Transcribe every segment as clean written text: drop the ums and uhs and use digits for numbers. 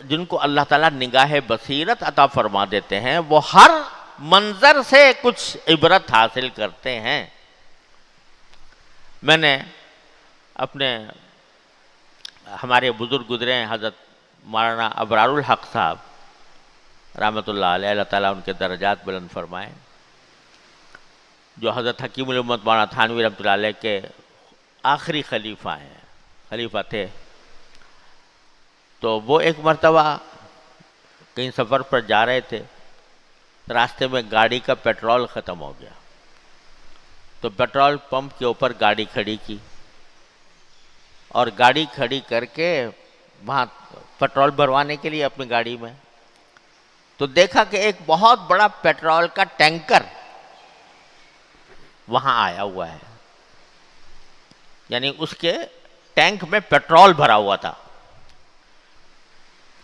جن کو اللہ تعالیٰ نگاہ بصیرت عطا فرما دیتے ہیں وہ ہر منظر سے کچھ عبرت حاصل کرتے ہیں۔ میں نے ہمارے بزرگ گزرے ہیں حضرت مولانا ابرار الحق صاحب رحمۃ اللہ علیہ، اللہ تعالیٰ ان کے درجات بلند فرمائے، جو حضرت حکیم الامت مولانا تھانوی رحمۃ اللہ علیہ کے آخری خلیفہ تھے۔ تو وہ ایک مرتبہ کہیں سفر پر جا رہے تھے، راستے میں گاڑی کا پیٹرول ختم ہو گیا، تو پیٹرول پمپ کے اوپر گاڑی کھڑی کی اور گاڑی کھڑی کر کے وہاں پیٹرول بھروانے کے لیے اپنی گاڑی میں، تو دیکھا کہ ایک بہت بڑا پیٹرول کا ٹینکر وہاں آیا ہوا ہے، یعنی اس کے ٹینک میں پیٹرول بھرا ہوا تھا،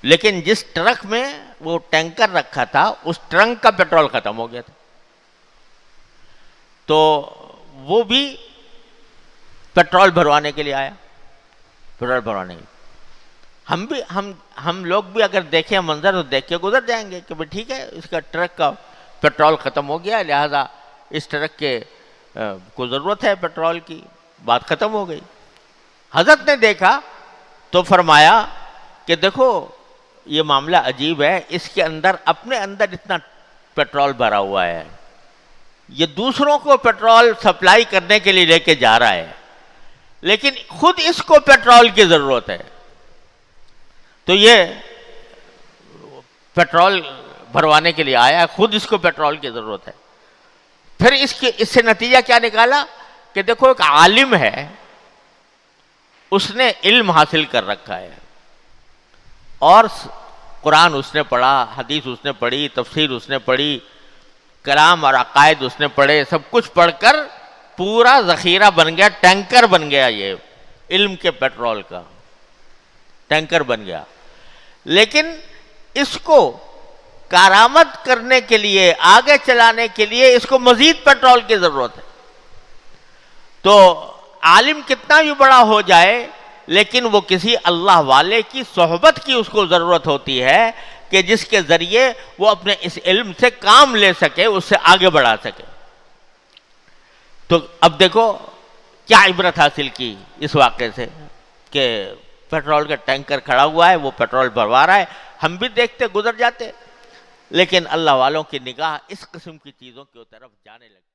لیکن جس ٹرک میں وہ ٹینکر رکھا تھا اس ٹرک کا پیٹرول ختم ہو گیا تھا، تو وہ بھی پیٹرول بھروانے کے لیے آیا، پیٹرول بھروانے کے لیے۔ ہم لوگ بھی اگر دیکھیں منظر تو دیکھ کے گزر جائیں گے کہ ٹھیک ہے اس کا ٹرک کا پیٹرول ختم ہو گیا، لہذا اس ٹرک کے کو ضرورت ہے پیٹرول کی، بات ختم ہو گئی۔ حضرت نے دیکھا تو فرمایا کہ دیکھو یہ معاملہ عجیب ہے، اس کے اندر اپنے اندر اتنا پیٹرول بھرا ہوا ہے، یہ دوسروں کو پیٹرول سپلائی کرنے کے لیے لے کے جا رہا ہے، لیکن خود اس کو پیٹرول کی ضرورت ہے، تو یہ پیٹرول بھروانے کے لیے آیا ہے، خود اس کو پیٹرول کی ضرورت ہے۔ پھر اس سے نتیجہ کیا نکالا کہ دیکھو ایک عالم ہے، اس نے علم حاصل کر رکھا ہے اور قرآن اس نے پڑھا، حدیث اس نے پڑھی، تفسیر اس نے پڑھی، کلام اور عقائد اس نے پڑھے، سب کچھ پڑھ کر پورا ذخیرہ بن گیا، ٹینکر بن گیا، یہ علم کے پیٹرول کا ٹینکر بن گیا۔ لیکن اس کو کارآمد کرنے کے لیے، آگے چلانے کے لیے اس کو مزید پیٹرول کی ضرورت ہے۔ تو عالم کتنا بھی بڑا ہو جائے لیکن وہ کسی اللہ والے کی صحبت کی اس کو ضرورت ہوتی ہے کہ جس کے ذریعے وہ اپنے اس علم سے کام لے سکے، اس سے آگے بڑھا سکے۔ تو اب دیکھو کیا عبرت حاصل کی اس واقعے سے کہ پیٹرول کا ٹینکر کھڑا ہوا ہے، وہ پیٹرول بھروا رہا ہے، ہم بھی دیکھتے گزر جاتے، لیکن اللہ والوں کی نگاہ اس قسم کی چیزوں کی طرف جانے لگتی۔